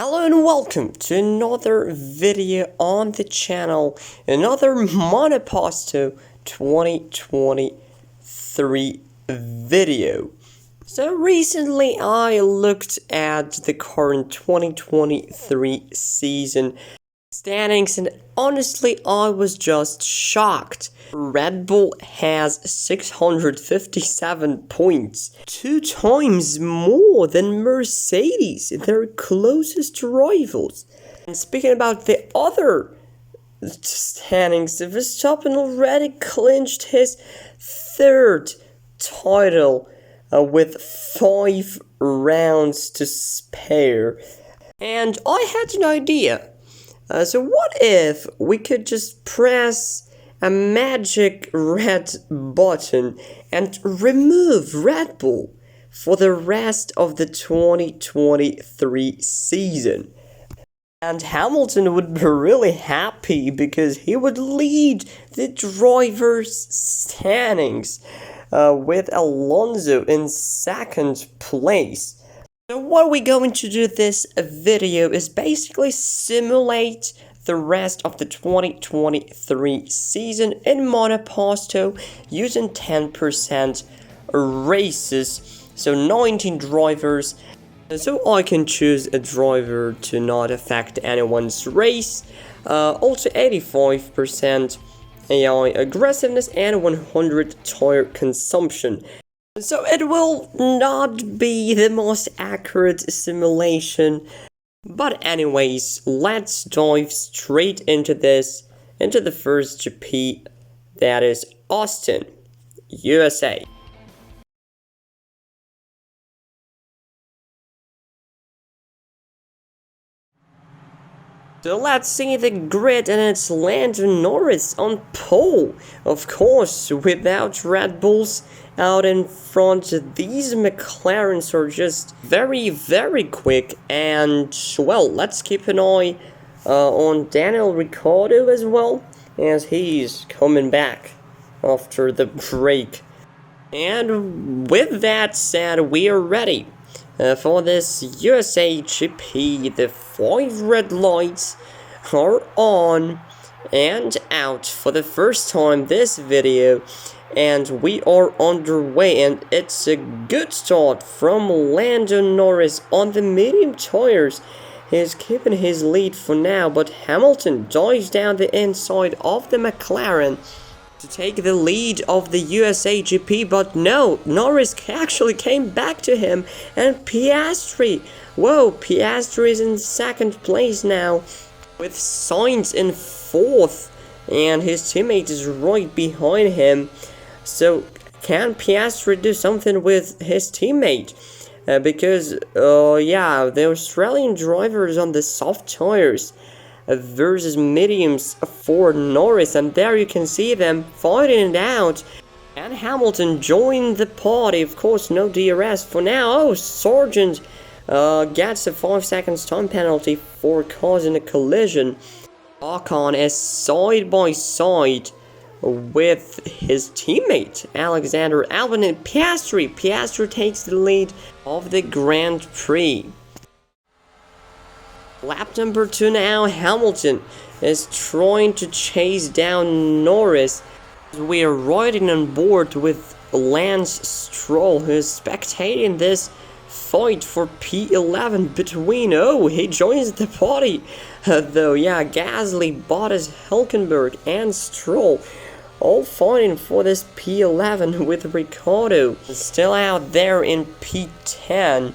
Hello and welcome to another video on the channel, another Monoposto 2023 video. So recently I looked at the current 2023 season standings and honestly I was just shocked. Red Bull has 657 points, 2 times more than Mercedes, their closest rivals. And speaking about the other standings, Verstappen already clinched his 3rd title with 5 rounds to spare. And I had an idea. So what if we could just press a magic red button and remove Red Bull for the rest of the 2023 season? And Hamilton would be really happy because he would lead the drivers' standings with Alonso in 2nd place. So what we're going to do this video is basically simulate the rest of the 2023 season in Monoposto using 10% races, so 19 drivers, so I can choose a driver to not affect anyone's race, also 85% AI aggressiveness and 100 tire consumption. So it will not be the most accurate simulation, but anyways, let's dive straight into the first GP, that is Austin, USA. So let's see the grid, and it's Norris on pole. Of course, without Red Bulls out in front, these McLarens are just very quick. And well, let's keep an eye on Daniel Ricciardo as well, as he's coming back after the break. And with that said, we are ready for this USA GP. The 5 red lights are on and out for the first time this video, and we are underway, and it's a good start from Norris on the medium tires. He's keeping his lead for now, but Hamilton dives down the inside of the McLaren to take the lead of the USA GP, but no, Norris actually came back to him, and Piastri, whoa, Piastri is in 2nd place now, with Sainz in 4th, and his teammate is right behind him. So can Piastri do something with his teammate? Because, yeah, the Australian drivers on the soft tires versus mediums for Norris, and there you can see them fighting it out, and Hamilton joined the party. Of course, no DRS for now. Oh, Sargent gets a 5 seconds time penalty for causing a collision. Ocon is side by side with his teammate Alexander Albon, and Piastri takes the lead of the Grand Prix. Lap number 2 now, Hamilton is trying to chase down Norris. We are riding on board with Lance Stroll, who is spectating this fight for P11 between, oh, he joins the party, though, yeah, Gasly, Bottas, Hülkenberg, and Stroll all fighting for this P11 with Ricciardo still out there in P10.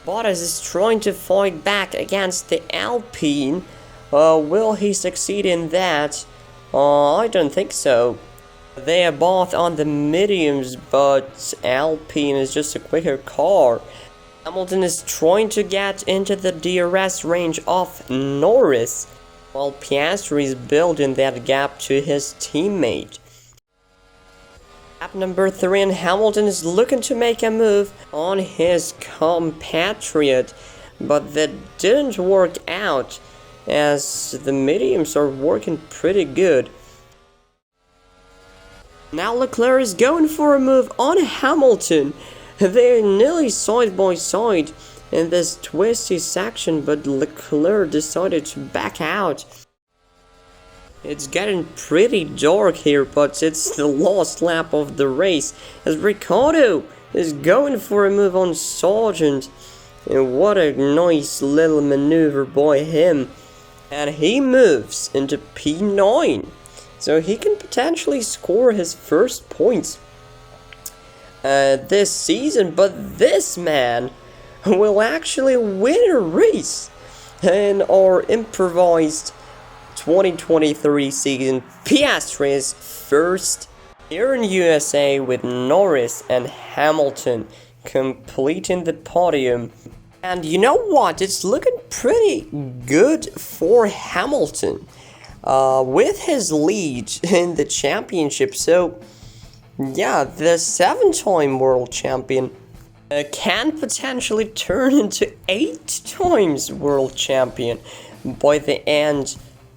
Bottas is trying to fight back against the Alpine. Will he succeed in that? I don't think so. They are both on the mediums, but Alpine is just a quicker car. Hamilton is trying to get into the DRS range of Norris, while Piastri is building that gap to his teammate. Lap number 3, and Hamilton is looking to make a move on his compatriot, but that didn't work out, as the mediums are working pretty good. Now Leclerc is going for a move on Hamilton. They're nearly side by side, in this twisty section, but Leclerc decided to back out. It's getting pretty dark here, but it's the last lap of the race as Ricciardo is going for a move on Sargent. And what a nice little maneuver by him. And he moves into P9. So he can potentially score his first points this season. But this man will actually win a race in our improvised 2023 season. Piastri is first here in USA with Norris and Hamilton completing the podium. And you know what? It's looking pretty good for Hamilton with his lead in the championship. So yeah, the 7-time world champion can potentially turn into 8 times world champion by the end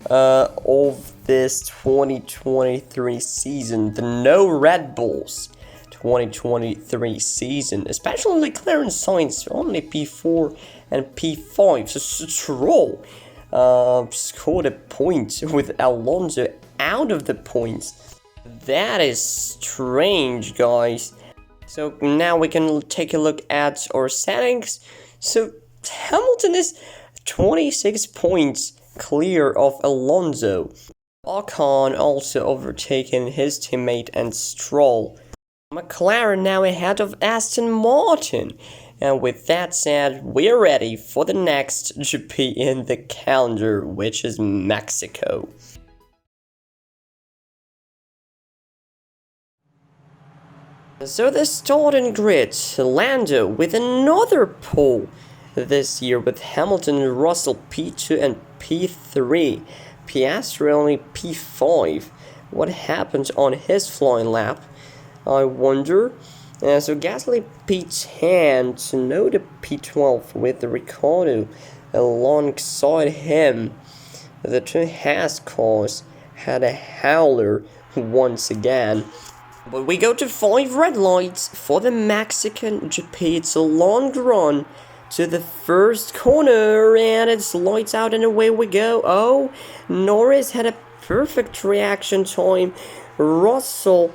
of this 2023 season. The no Red Bulls 2023 season, especially Leclerc and Sainz, only P4 and P5. So Stroll scored a point with Alonso out of the points. That is strange, guys. So now we can take a look at our settings. So Hamilton is 26 points clear of Alonso. Ocon also overtaken his teammate and Stroll. McLaren now ahead of Aston Martin. And with that said, we're ready for the next GP in the calendar, which is Mexico. So the starting grid, Lando with another pole this year with Hamilton and Russell P2 and P3. Piastri only P5. What happened on his flying lap? I wonder. So Gasly P10, Tsunoda P12 with Ricciardo alongside him. The two Haas cars had a howler once again. But we go to 5 red lights for the Mexican GP. It's a long run to the first corner and it's lights out and away we go. Oh, Norris had a perfect reaction time. Russell,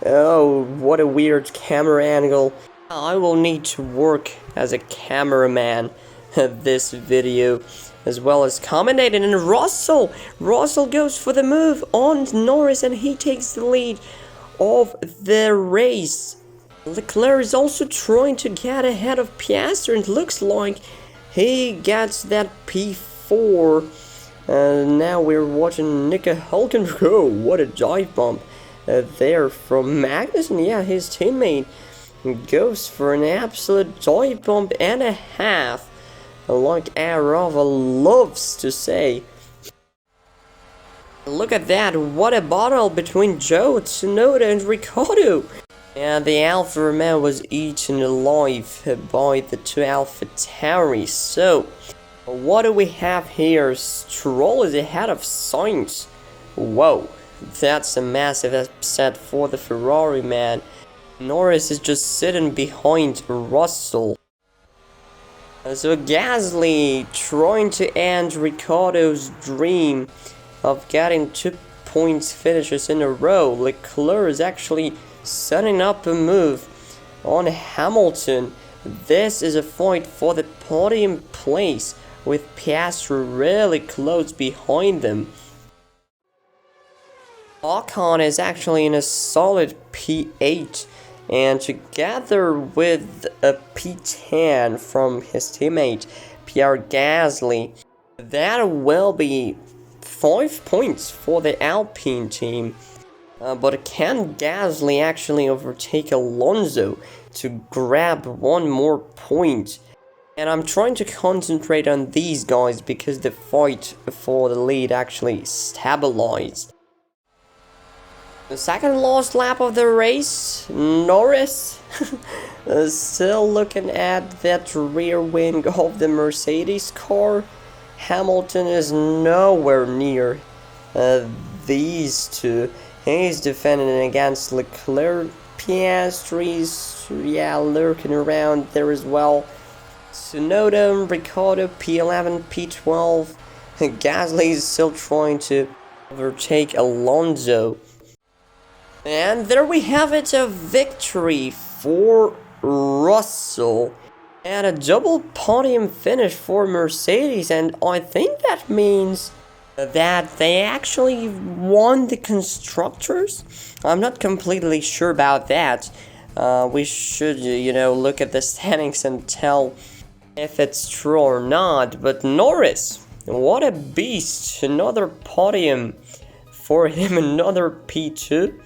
oh, what a weird camera angle. I will need to work as a cameraman this video as well as commentating. And Russell goes for the move on Norris and he takes the lead of the race. Leclerc is also trying to get ahead of Piastri and it looks like he gets that P4. And now we're watching Nico Hülkenberg. Oh, what a dive bump there from Magnussen. Yeah, his teammate goes for an absolute dive bump and a half, like Arava loves to say. Look at that, what a battle between Joe, Tsunoda and Ricciardo. And the Alfa Romeo was eaten alive by the two AlphaTauris. So, what do we have here? Stroll is ahead of Sainz. Whoa, that's a massive upset for the Ferrari man. Norris is just sitting behind Russell. So Gasly trying to end Ricciardo's dream of getting 2 points finishes in a row. Leclerc is actually setting up a move on Hamilton. This is a fight for the podium place with Piastri really close behind them. Ocon is actually in a solid P8 and together with a P10 from his teammate Pierre Gasly, that will be 5 points for the Alpine team. But can Gasly actually overtake Alonso to grab one more point? And I'm trying to concentrate on these guys because the fight for the lead actually stabilized. The second last lap of the race, Norris still looking at that rear wing of the Mercedes car. Hamilton is nowhere near these two. He's defending against Leclerc. Piastri's, yeah, lurking around there as well. Tsunoda, Ricciardo, P11, P12. Gasly is still trying to overtake Alonso. And there we have it, a victory for Russell. And a double podium finish for Mercedes, and I think that means that they actually won the constructors. I'm not completely sure about that. We should, look at the standings and tell if it's true or not. But Norris, what a beast. Another podium for him, another P2.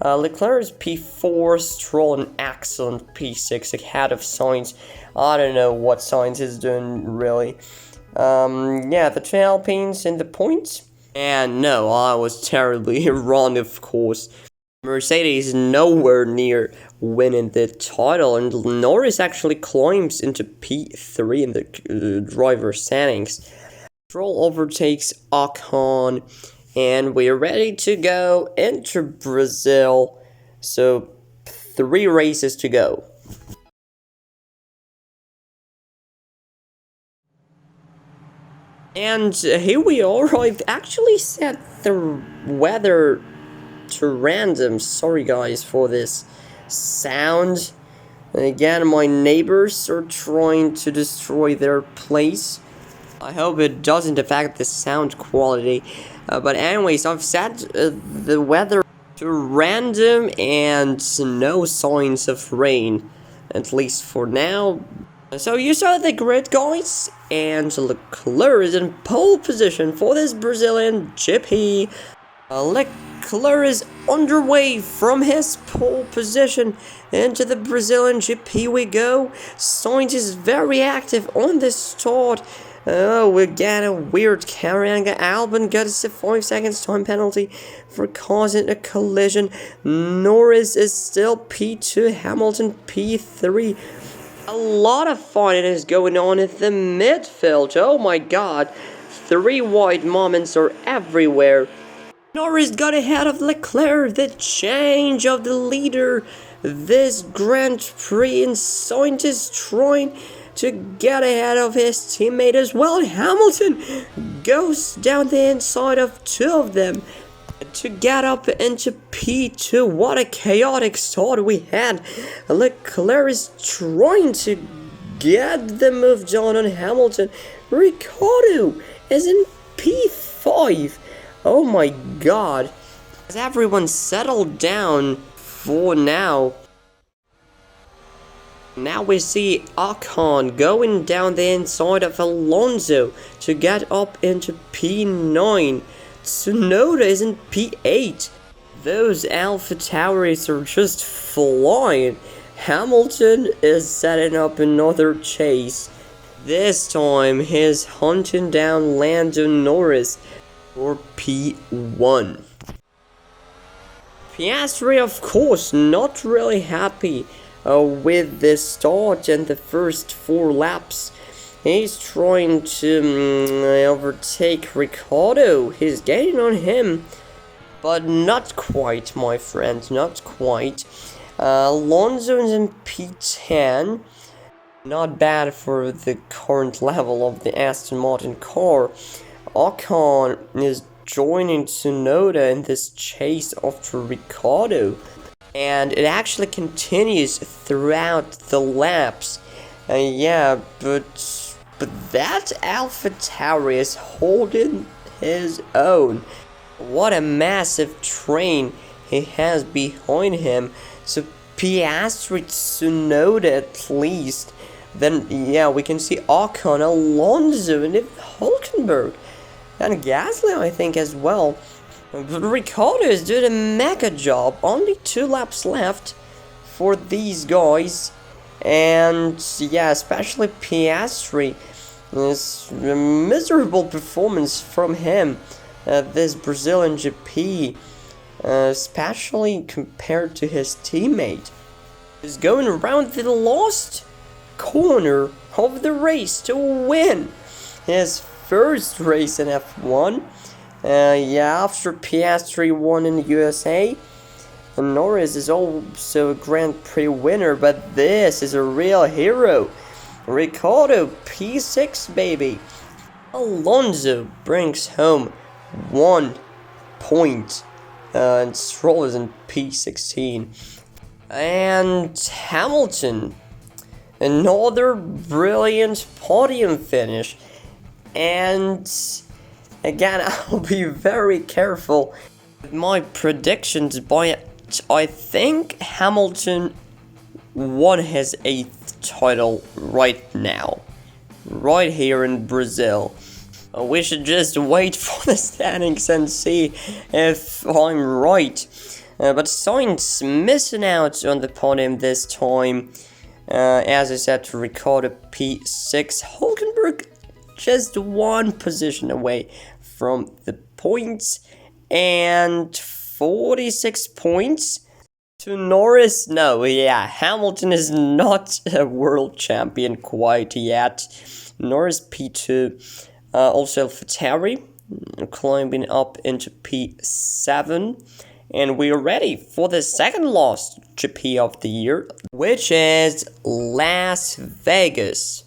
Leclerc is P4, Stroll an excellent P6 ahead of Sainz. I don't know what Sainz is doing really. The two Alpines in the points. And no, I was terribly wrong, of course. Mercedes nowhere near winning the title, and Norris actually climbs into P3 in the driver standings. Stroll overtakes Ocon, and we're ready to go into Brazil. So 3 races to go. And here we are. I've actually set the weather to random. Sorry guys for this sound. And again, my neighbors are trying to destroy their place. I hope it doesn't affect the sound quality. But anyways, I've set the weather to random and no signs of rain. At least for now. So you saw the grid, guys, and Leclerc is in pole position for this Brazilian GP. Leclerc is underway from his pole position into the Brazilian GP we go. Sainz is very active on the start. Oh, we get a weird carry angle. Albon got a 5 seconds time penalty for causing a collision. Norris is still P2, Hamilton P3. A lot of fighting is going on in the midfield. Oh my god. 3 white moments are everywhere. Norris got ahead of Leclerc. The change of the leader. This Grand Prix, and Sainz is trying to get ahead of his teammate as well. Hamilton goes down the inside of 2 of them to get up into P2. What a chaotic start we had. Leclerc is trying to get the move done on Hamilton. Ricciardo is in P5. Oh my god. Has everyone settled down for now? Now we see Ocon going down the inside of Alonso to get up into P9. Tsunoda is in P8. Those Alpha Tauris are just flying. Hamilton is setting up another chase. This time he's hunting down Lando Norris for P1. Piastri, of course, not really happy with the start and the first 4 laps. He's trying to overtake Ricciardo. He's getting on him, but not quite, my friend, not quite. Alonso is in P10. Not bad for the current level of the Aston Martin car. Ocon is joining Tsunoda in this chase after Ricciardo, and it actually continues throughout the laps. But that AlphaTauri is holding his own. What a massive train he has behind him. So Piastri, Tsunoda at least. Then we can see Ocon, Alonso, and Hülkenberg, and Gasly, I think, as well. But Ricciardo is doing a mega job. Only 2 laps left for these guys. And especially Piastri. This miserable performance from him this Brazilian GP, especially compared to his teammate. He's going around the last corner of the race to win his first race in F1. After Piastri won in the USA. And Norris is also a Grand Prix winner, but this is a real hero. Ricciardo P6, baby. Alonso brings home 1 point. And Stroll is in P16. And Hamilton, another brilliant podium finish. And again, I'll be very careful with my predictions, but I think Hamilton won his 8th title right now, right here in Brazil. We should just wait for the standings and see if I'm right. But Sainz missing out on the podium this time. As I said, Ricciardo P6. Hulkenberg just 1 position away from the points. And 46 points to Norris. No, yeah, Hamilton is not a world champion quite yet. Norris P2. Also Ferrari climbing up into P7. And we are ready for the second last GP of the year, which is Las Vegas.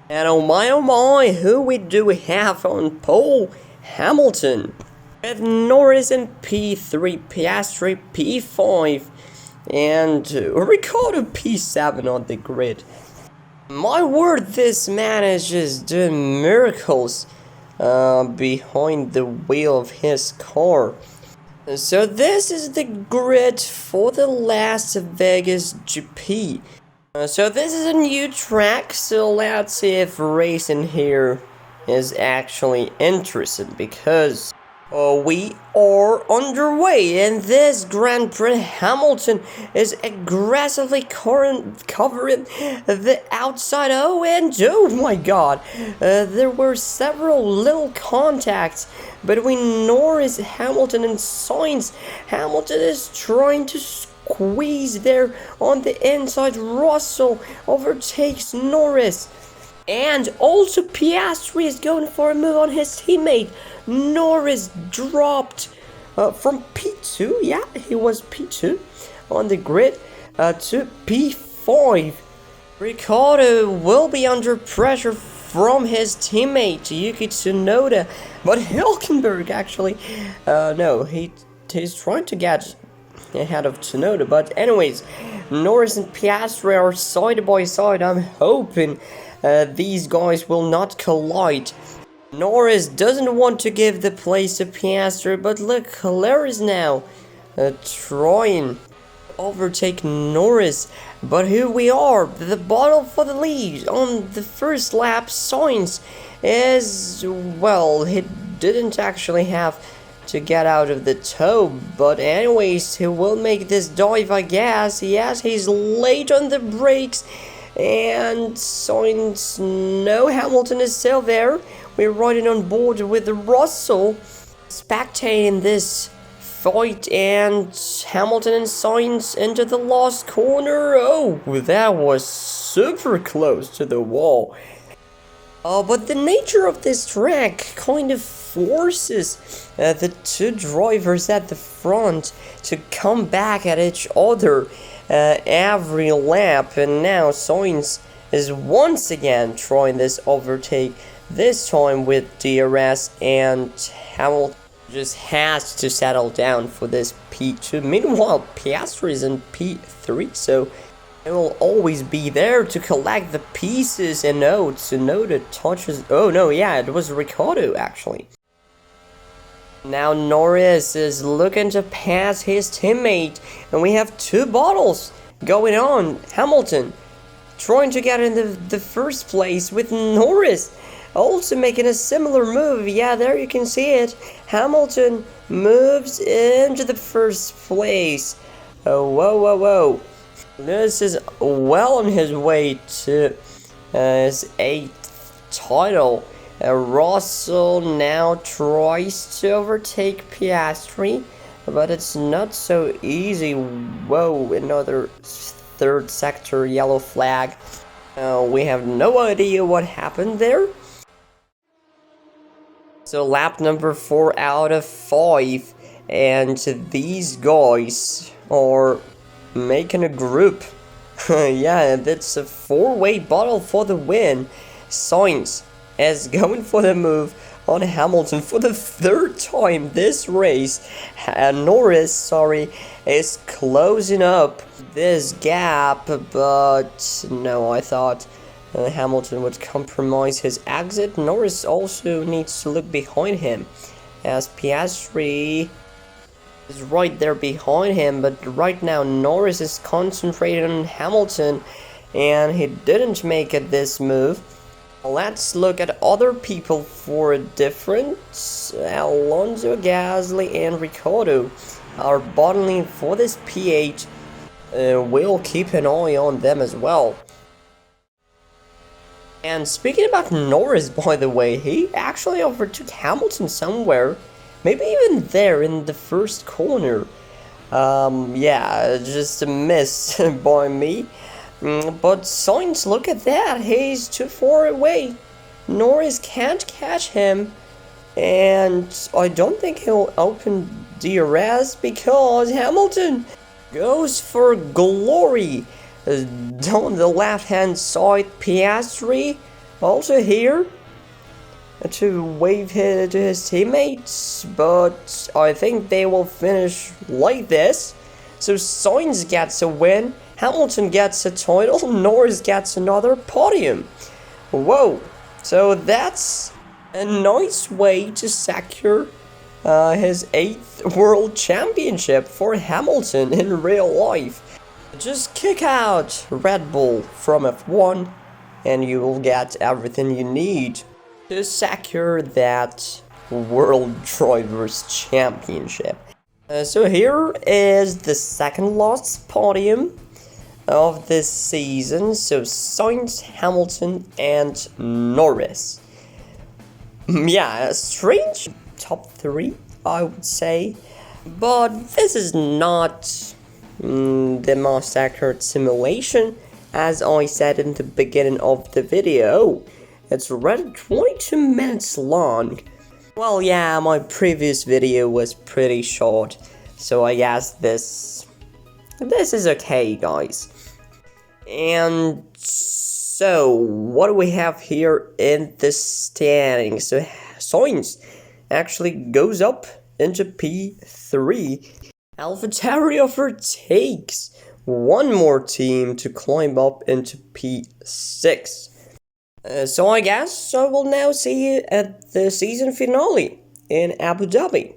And oh my, who we do have on pole? Hamilton. With Norris in P3, Piastri P5, and Ricciardo P7 on the grid. My word, this man is just doing miracles behind the wheel of his car. So this is the grid for the Las Vegas GP. So this is a new track, so let's see if racing here is actually interesting, because we are underway in this Grand Prix. Hamilton is aggressively covering the outside. Oh my god, there were several little contacts between Norris, Hamilton and Sainz. Hamilton is trying to squeeze there on the inside. Russell overtakes Norris. And also Piastri is going for a move on his teammate. Norris dropped from P2, yeah, he was P2 on the grid, to P5. Ricciardo will be under pressure from his teammate Yuki Tsunoda, but Hülkenberg actually, no, he's trying to get ahead of Tsunoda. But anyways, Norris and Piastri are side by side. I'm hoping these guys will not collide. Norris doesn't want to give the place to Piastri, but look, Liveries now trying to overtake Norris. But here we are, the battle for the lead on the first lap. Sainz is, well, he didn't actually have to get out of the toe, but anyways, he will make this dive, I guess. Yes, he's late on the brakes, and Sainz, no, Hamilton is still there. We're riding on board with Russell, spectating this fight, and Hamilton and Sainz into the last corner. Oh, that was super close to the wall. But the nature of this track kind of forces the two drivers at the front to come back at each other every lap. And now Sainz is once again trying this overtake, this time with DRS, and Hamilton just has to settle down for this P2. Meanwhile, Piastri is in P3, so it will always be there to collect the pieces. And no, Tsunoda touches. Oh no, yeah, it was Ricciardo actually. Now Norris is looking to pass his teammate, and we have two battles going on. Hamilton trying to get in the first place with Norris also making a similar move. Yeah, there you can see it. Hamilton moves into the first place. Oh, whoa. This is well on his way to his 8th title. Russell now tries to overtake Piastri, but it's not so easy. Whoa, another third sector yellow flag. We have no idea what happened there. So lap number 4 out of 5, and these guys are making a group Yeah, that's a four-way battle for the win. Sainz is going for the move on Hamilton for the third time this race. Norris, is closing up this gap, but no, I thought Hamilton would compromise his exit. Norris also needs to look behind him, as Piastri is right there behind him, but right now Norris is concentrated on Hamilton, and he didn't make it this move. Let's look at other people for a difference. Alonso, Gasly, and Ricciardo are battling for this P8. We'll keep an eye on them as well. And speaking about Norris, by the way, he actually overtook Hamilton somewhere. Maybe even there in the first corner. Yeah, just a miss by me. But Sainz, look at that, he's too far away. Norris can't catch him, and I don't think he'll open DRS because Hamilton goes for glory. On the left hand side, Piastri also here to wave to his teammates, but I think they will finish like this. So Sainz gets a win, Hamilton gets a title, Norris gets another podium. Whoa, so that's a nice way to secure his 8th World Championship for Hamilton in real life. Just kick out Red Bull from F1 and you will get everything you need to secure that World Drivers' Championship. So here is the second last podium of this season. So Sainz, Hamilton, and Norris. Yeah, a strange top 3, I would say. But this is not the most accurate simulation, as I said in the beginning of the video. It's already 22 minutes long. Well, yeah, my previous video was pretty short, so I guess this is okay, guys. And so, what do we have here in the standings? So, Sainz actually goes up into P3. AlphaTauri overtakes one more team to climb up into P6. So I guess I will now see you at the season finale in Abu Dhabi.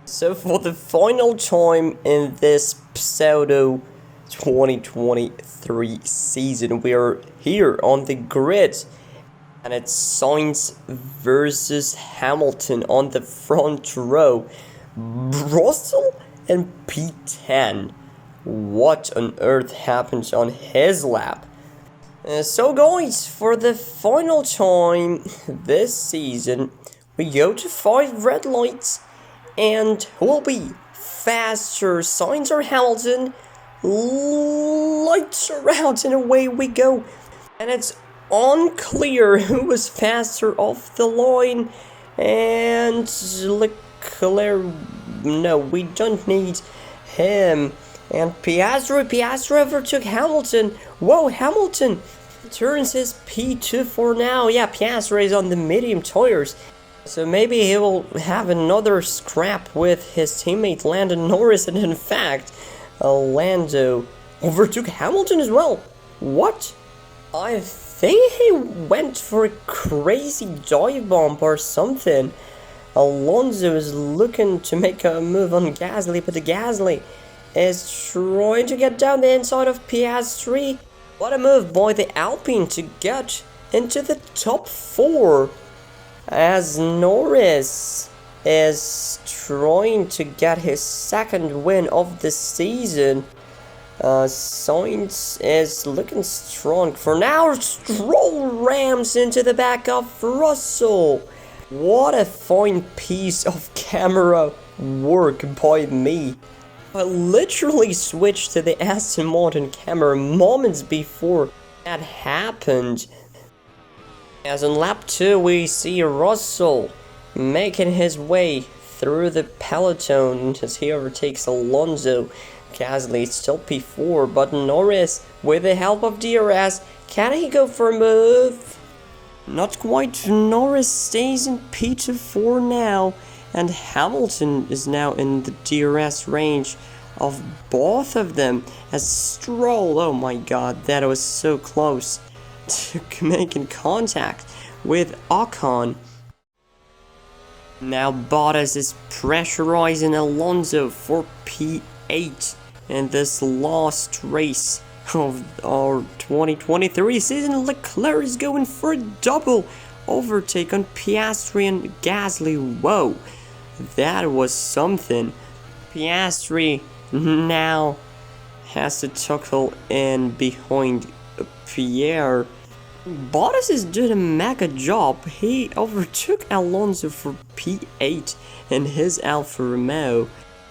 So for the final time in this pseudo 2023 season, we are here on the grid. And it's Sainz versus Hamilton on the front row. Russell and P10. What on earth happens on his lap? So guys, for the final time this season, we go to 5 red lights. And who will be faster, Sainz or Hamilton? Lights are out and away we go. And it's unclear who was faster off the line. And Leclerc, no, we don't need him. And Piastri overtook Hamilton. Whoa, Hamilton turns his P2 for now. Yeah, Piastri is on the medium tires. So maybe he will have another scrap with his teammate Lando Norris. And in fact, Lando overtook Hamilton as well. What? I think he went for a crazy dive bomb or something. Alonso is looking to make a move on Gasly, but the Gasly is trying to get down the inside of Piastri. What a move by the Alpine to get into the top 4. As Norris is trying to get his second win of the season. Sainz is looking strong. For now, Stroll rams into the back of Russell. What a fine piece of camera work by me. I literally switched to the Aston Martin camera moments before that happened. As in lap 2 we see Russell making his way through the peloton as he overtakes Alonso. Gasly is still P4, but Norris, with the help of DRS, can he go for a move? Not quite. Norris stays in P2-4 now, and Hamilton is now in the DRS range of both of them. As Stroll, oh my god, that was so close to making contact with Ocon. Now Bottas is pressurizing Alonso for P8 in this last race of our 2023 season. Leclerc is going for a double overtake on Piastri and Gasly. Whoa, that was something. Piastri now has to tuckle in behind Pierre. Bottas is doing a mega job. He overtook Alonso for P8 in his Alfa Romeo.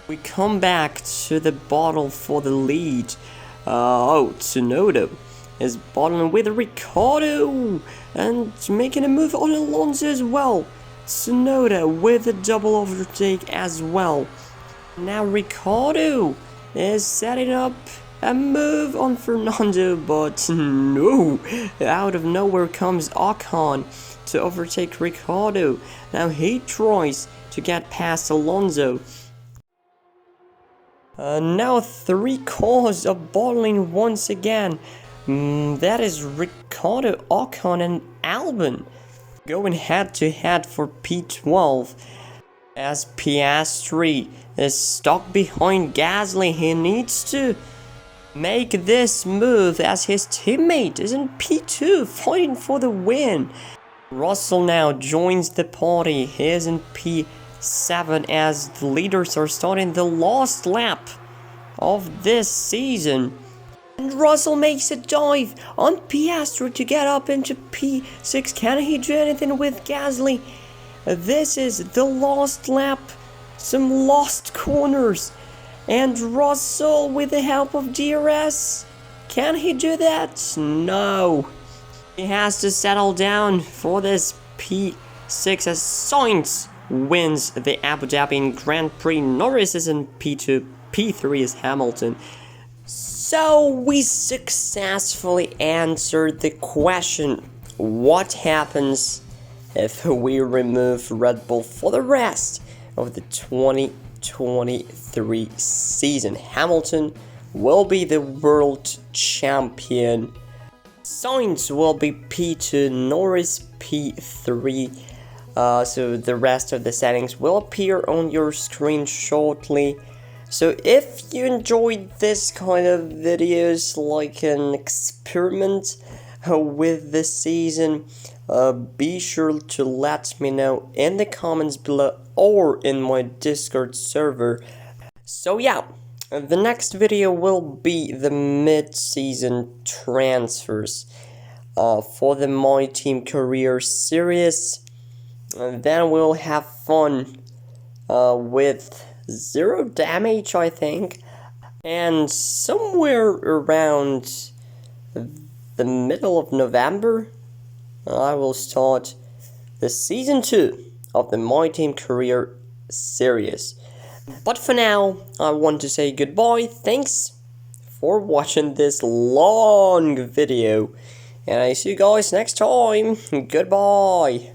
We come back to the battle for the lead. Tsunoda is battling with Ricciardo and making a move on Alonso as well. Tsunoda with a double overtake as well. Now Ricciardo is setting up a move on Fernando, but no, out of nowhere comes Ocon to overtake Ricciardo. Now he tries to get past Alonso. Now 3 cars are battling once again. That is Ricciardo, Ocon and Albon going head to head for P12. As Piastri is stuck behind Gasly, he needs to make this move as his teammate is in P2 fighting for the win. Russell now joins the party. He is in P7 as the leaders are starting the last lap of this season. And Russell makes a dive on Piastri to get up into P6. Can he do anything with Gasly? This is the last lap. Some lost corners. And Russell with the help of DRS. Can he do that? No. He has to settle down for this P6 as Sainz wins the Abu Dhabi Grand Prix. Norris is in P2. P3 is Hamilton. So we successfully answered the question, what happens if we remove Red Bull for the rest of the 2023 season? Hamilton will be the world champion. Sainz will be P2, Norris P3. So the rest of the settings will appear on your screen shortly. So if you enjoyed this kind of videos, like an experiment with this season, be sure to let me know in the comments below or in my Discord server. So yeah, the next video will be the mid-season transfers for the My Team Career series. And then we'll have fun with 0 damage, I think, and somewhere around the middle of November I will start the season 2 of the My Team Career series. But for now, I want to say goodbye. Thanks for watching this long video, and I see you guys next time. Goodbye.